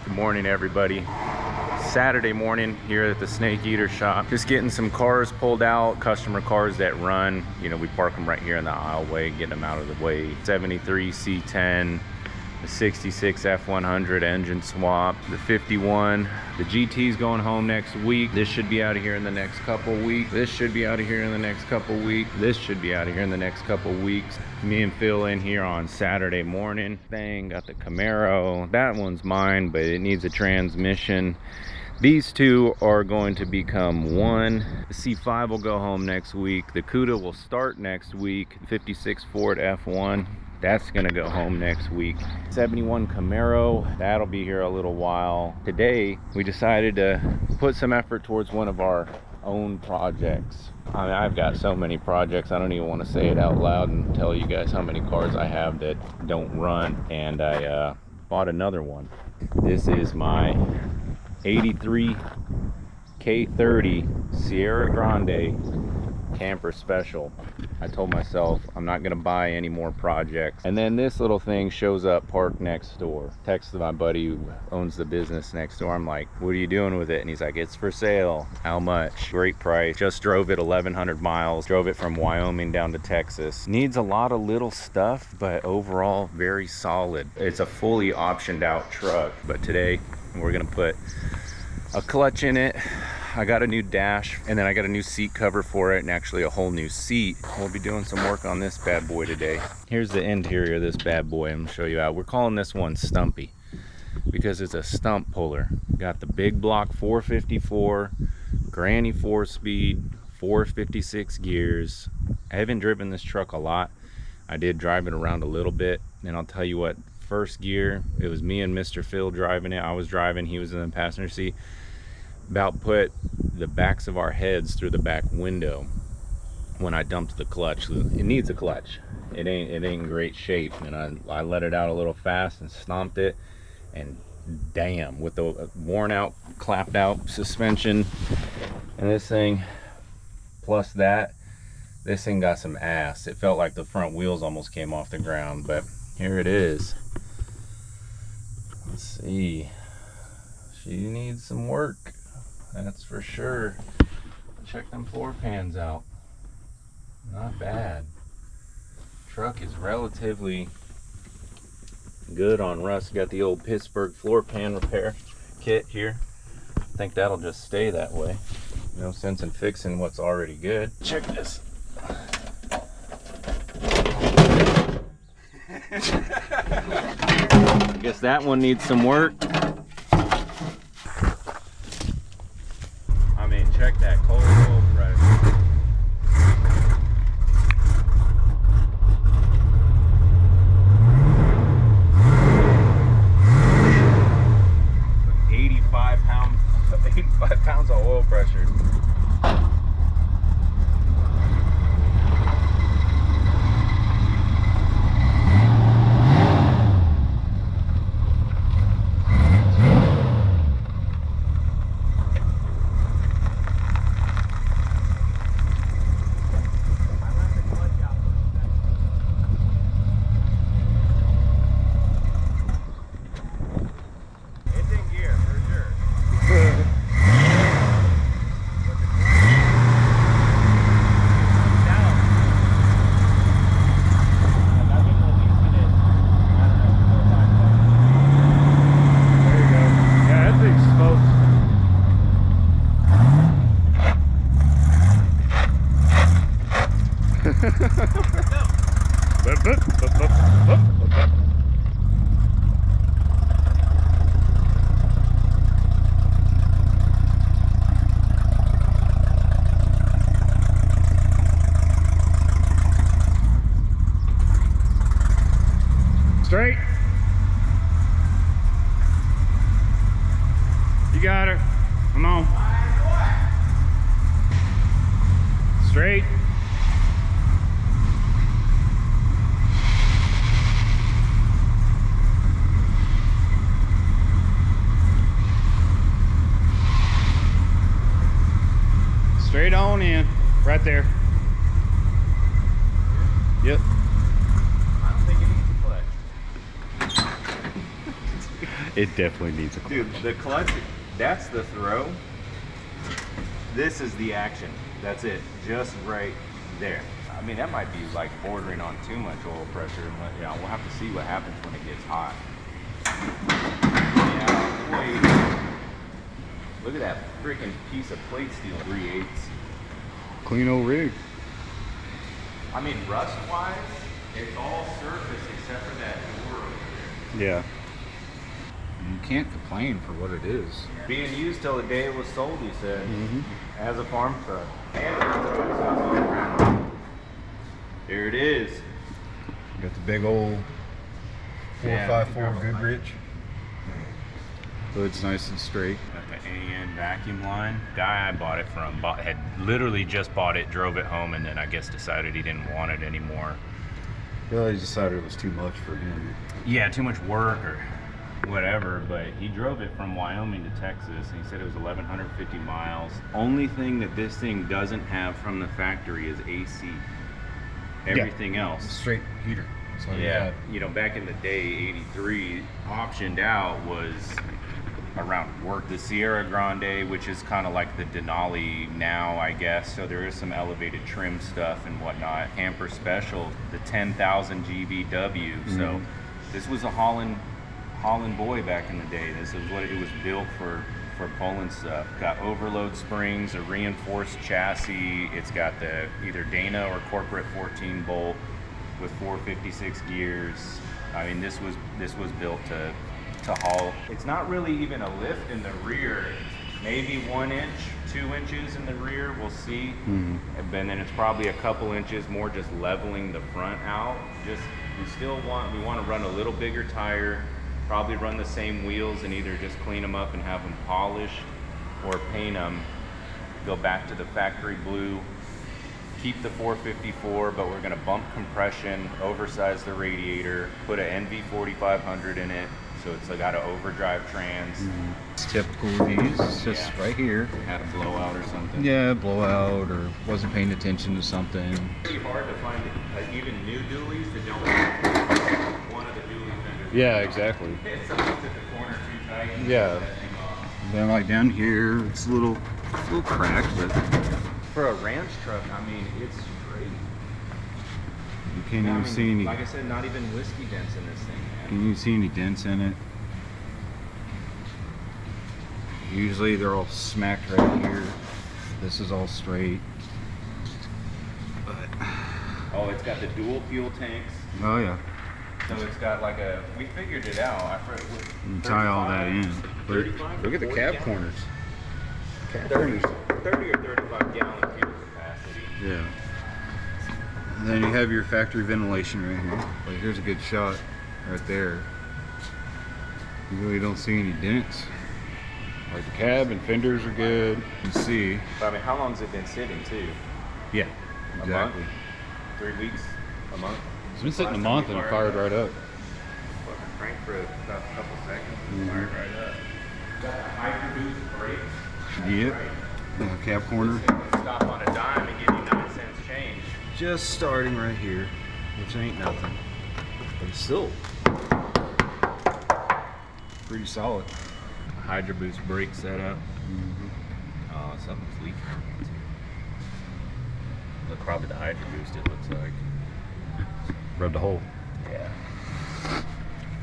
Good morning, everybody. Saturday morning here at the Snake Eater shop. Just getting some cars pulled out, customer cars that run. You know, we park them right here in the aisleway, getting them out of the way. 73 C10, the 66 F100 engine swap, the 51. The GT's going home next week. This should be out of here in the next couple weeks. This should be out of here in the next couple weeks. This should be out of here in the next couple weeks. Me and Phil in here on Saturday morning. Got the Camaro. That one's mine, but it needs a transmission. These two are going to become one. The C5 will go home next week. The Cuda will start next week. 56 Ford F1. That's gonna go home next week. 71 Camaro, that'll be here a little while. Today, we decided to put some effort towards one of our own projects. I mean, I've got so many projects, I don't even want to say it out loud and tell you guys how many cars I have that don't run. And I bought another one. This is my 83 K30 Sierra Grande camper special. I told myself I'm not gonna buy any more projects. And then this little thing shows up parked next door. Texted my buddy who owns the business next door. I'm like, what are you doing with it? And he's like, it's for sale. How much? Great price. Just drove it 1,100 miles. Drove it from Wyoming down to Texas. Needs a lot of little stuff, but overall very solid. It's a fully optioned out truck. But today we're gonna put a clutch in it. I got a new dash, and then I got a new seat cover for it, and actually a whole new seat. We'll be doing some work on this bad boy today. Here's the interior of this bad boy. I'm gonna show you out. We're calling this one Stumpy because it's a stump puller. Got the big block 454, granny 4-speed, 456 gears. I haven't driven this truck a lot. I did drive it around a little bit, and I'll tell you what, first gear, it was me and Mr. Phil driving it. I was driving, he was in the passenger seat. About put the backs of our heads through the back window when I dumped the clutch. It needs a clutch. It ain't in great shape, and I let it out a little fast and stomped it, and damn, with the worn out, clapped out suspension and this thing, plus that, this thing got some ass. It felt like the front wheels almost came off the ground, but here it is. Let's see. She needs some work. That's for sure. Check them floor pans out. Not bad. Truck is relatively good on rust. Got the old Pittsburgh floor pan repair kit here. I think that'll just stay that way. No sense in fixing what's already good. Check this. I guess that one needs some work. I mean, check that cold oil pressure. Like 85 pounds of oil pressure. Straight. You got her. Come on. Straight. Straight on in. Right there. Yep. I don't think it needs a clutch. It definitely needs a clutch. Dude, the clutch, that's the throw. This is the action. That's it. Just right there. I mean, that might be like bordering on too much oil pressure. But yeah, we'll have to see what happens when it gets hot. Yeah, wait. Look at that freaking piece of plate steel. 3/8. Clean old rig. I mean, rust-wise, it's all surface except for that door over there. Yeah. You can't complain for what it is. Being used till the day it was sold, he said, as a farm truck. And there it is. Got the big old 454 Goodrich. Hood's nice and straight. Got the AN vacuum line. Guy I bought it from had literally just bought it, drove it home, and then I guess decided he didn't want it anymore. Well, he decided it was too much for him. Yeah, too much work or whatever, but he drove it from Wyoming to Texas, and he said it was 1,150 miles. Only thing that this thing doesn't have from the factory is AC. Everything else. Straight heater. Yeah, you know, back in the day, 83 optioned out was around work. The Sierra Grande, which is kind of like the Denali now, I guess. So there is some elevated trim stuff and whatnot. Camper Special, the 10,000 GVW. So this was a Holland boy back in the day. This is what it was built for pulling stuff. Got overload springs, a reinforced chassis. It's got the either Dana or corporate 14 bolt with 456 gears. I mean, this was built to haul. It's not really even a lift in the rear. Maybe 1 inch, 2 inches in the rear, we'll see. And then it's probably a couple inches more just leveling the front out. We want to run a little bigger tire, probably run the same wheels and either just clean them up and have them polished or paint them. Go back to the factory blue. Keep the 454, but we're gonna bump compression, oversize the radiator, put an NV4500 in it, so it's got an overdrive trans. It's typical of these. It's just right here. Had a blowout or something. Yeah, blowout or wasn't paying attention to something. It's pretty hard to find even new dualies that don't have one of the dually fenders. Yeah, exactly. It's at the corner too tight. Yeah. Then like down here, it's a little cracked, but for a ranch truck, I mean, it's straight. You can't even see any. Like I said, not even whiskey dents in this thing, man. Can you see any dents in it? Usually they're all smacked right here. This is all straight. But oh, it's got the dual fuel tanks. Oh yeah. So it's got like we figured it out. You tie all that in. 35 Look at the cab corners. 30 or 35 gallon fuel capacity. Yeah. And then you have your factory ventilation right here. Like here's a good shot right there. You really don't see any dents. Like the cab and fenders are good. You can see. But I mean, how long's it been sitting too? Yeah, A exactly. month? 3 weeks? A month? It's been sitting a month and it fired right up. Fucking crank for about a couple seconds. Fired right up. Got a hydro boost brakes. Yep. Right. Cab corner. Stop on a dime and give you 9 cents change. Just starting right here, which ain't nothing. But it's still pretty solid. Hydro boost brake setup. Oh, something's leaking. Look, probably the hydro boost, it looks like. Rubbed a hole. Yeah.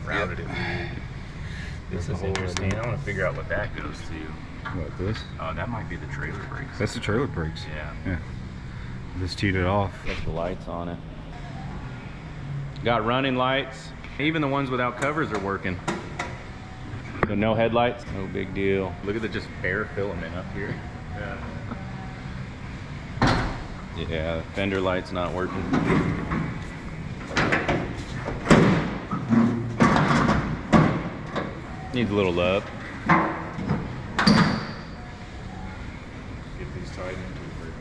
Rounded it weird. This is interesting. I want to figure out what that goes to. What, this? Oh, that might be the trailer brakes. That's the trailer brakes. Yeah. Just teed it off. Got the lights on it. Got running lights. Even the ones without covers are working. So no headlights, no big deal. Look at the just bare filament up here. Yeah, the fender light's not working. Needs a little love. Get these tied into the brake.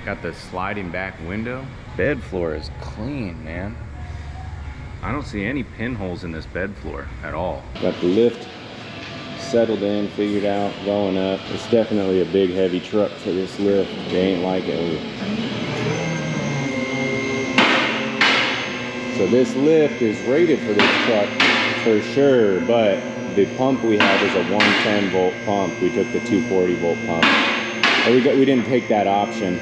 Got the sliding back window. Bed floor is clean, man. I don't see any pinholes in this bed floor at all. Got the lift settled in, figured out, going up. It's definitely a big heavy truck for this lift. They ain't like it. So this lift is rated for this truck for sure, but The pump we have is a 110 volt pump. We took the 240 volt pump. And we didn't take that option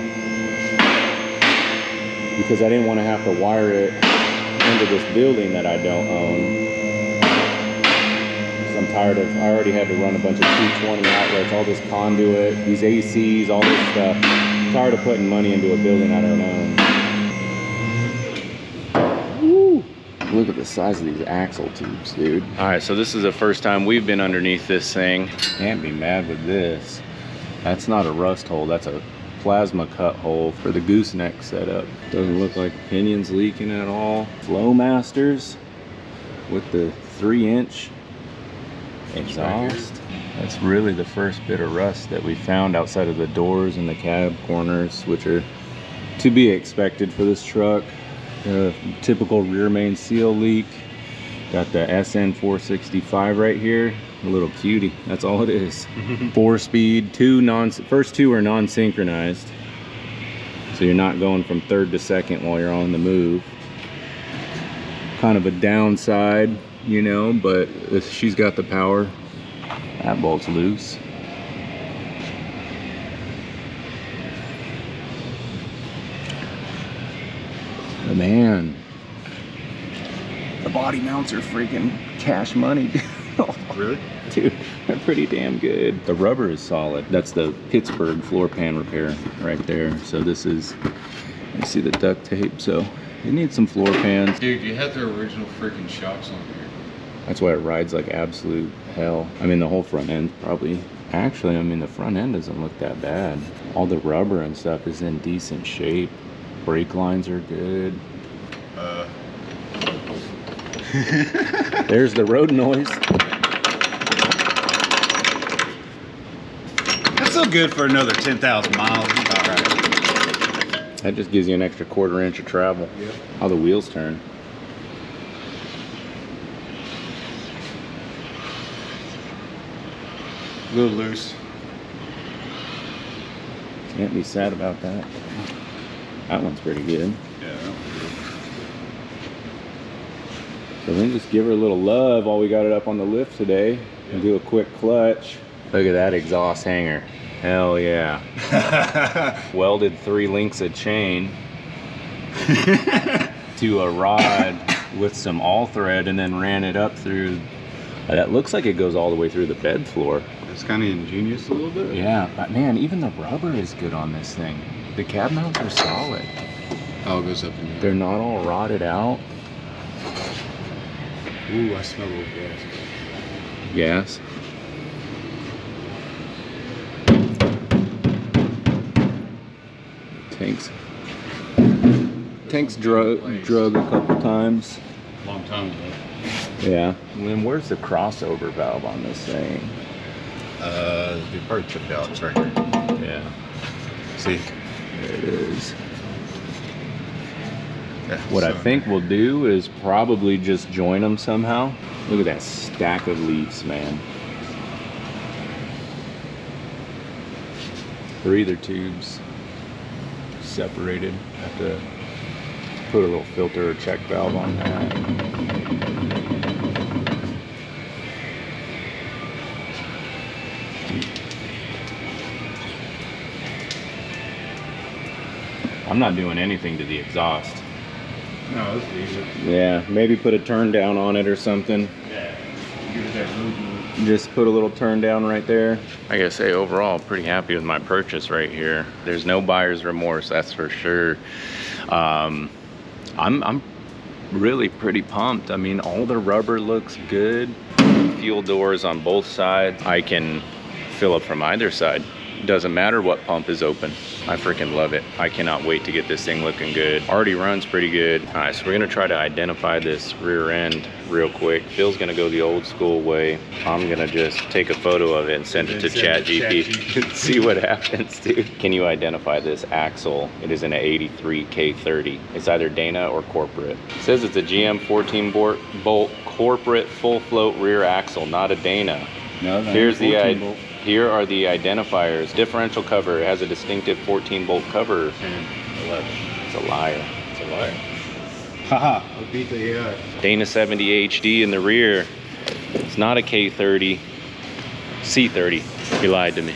because I didn't want to have to wire it into this building that I don't own. So I'm tired of, I already had to run a bunch of 220 outlets, all this conduit, these ACs, all this stuff. I'm tired of putting money into a building I don't own. Woo! Look at the size of these axle tubes, dude. All right, so this is the first time we've been underneath this thing. Can't be mad with this. That's not a rust hole, that's a plasma cut hole for the gooseneck setup. Doesn't look like the pinion's leaking at all. Flowmasters with the 3-inch exhaust. That's really the first bit of rust that we found outside of the doors and the cab corners, which are to be expected for this truck. Typical rear main seal leak. Got the SN 465 right here. A little cutie, that's all it is. 4-speed, first two are non-synchronized. So you're not going from third to second while you're on the move. Kind of a downside, you know, but she's got the power. That bolt's loose. But man, the body mounts are freaking cash money. Really? Dude, they're pretty damn good. The rubber is solid. That's the Pittsburgh floor pan repair right there. So this is, you see the duct tape, so it needs some floor pans. Dude, you had the original freaking shocks on here. That's why it rides like absolute hell. I mean, the whole front end probably, actually, I mean, the front end doesn't look that bad. All the rubber and stuff is in decent shape. Brake lines are good. There's the road noise. That's so good for another 10,000 miles. All right. That just gives you an extra 1/4 inch of travel. Yep. How the wheels turn. A little loose. Can't be sad about that. That one's pretty good. Yeah. So then just give her a little love while we got it up on the lift today and do a quick clutch. Look at that exhaust hanger. Hell yeah. Welded 3 links of chain to a rod with some all thread and then ran it up through. That looks like it goes all the way through the bed floor. It's kind of ingenious a little bit. Yeah, but man, even the rubber is good on this thing. The cab mounts are solid. Oh, it goes up in there. They're not all rotted out. Ooh, I smell a little gas. Gas. Tanks drug a couple times. Long time ago. Yeah. And then where's the crossover valve on this thing? They probably took it out. It's right here. Yeah. See? There it is. Yeah, What I so- think we'll do is probably just join them somehow. Look at that stack of leaves, man. Breather tubes separated. Have to put a little filter or check valve on that. I'm not doing anything to the exhaust. No, that's easy. Yeah, maybe put a turn down on it or something. Yeah. Give it that movement. Just put a little turn down right there. I gotta say, overall, pretty happy with my purchase right here. There's no buyer's remorse, that's for sure. I'm really pretty pumped. I mean, all the rubber looks good. Fuel doors on both sides. I can fill up from either side. Doesn't matter what pump is open. I freaking love it. I cannot wait to get this thing looking good. Already runs pretty good. All right, so we're gonna try to identify this rear end real quick. Phil's gonna go the old school way. I'm gonna just take a photo of it and send it to ChatGPT and see what happens, dude. Can you identify this axle? It is an 83 K30. It's either Dana or corporate. It says it's a GM 14 bolt corporate full float rear axle, not a Dana. No, Here's the Here are the identifiers. Differential cover. It has a distinctive 14 bolt cover. 10, 11. It's a liar. It's a liar. Haha, I beat the AI. Dana 70 HD in the rear. It's not a K30, C30. He lied to me.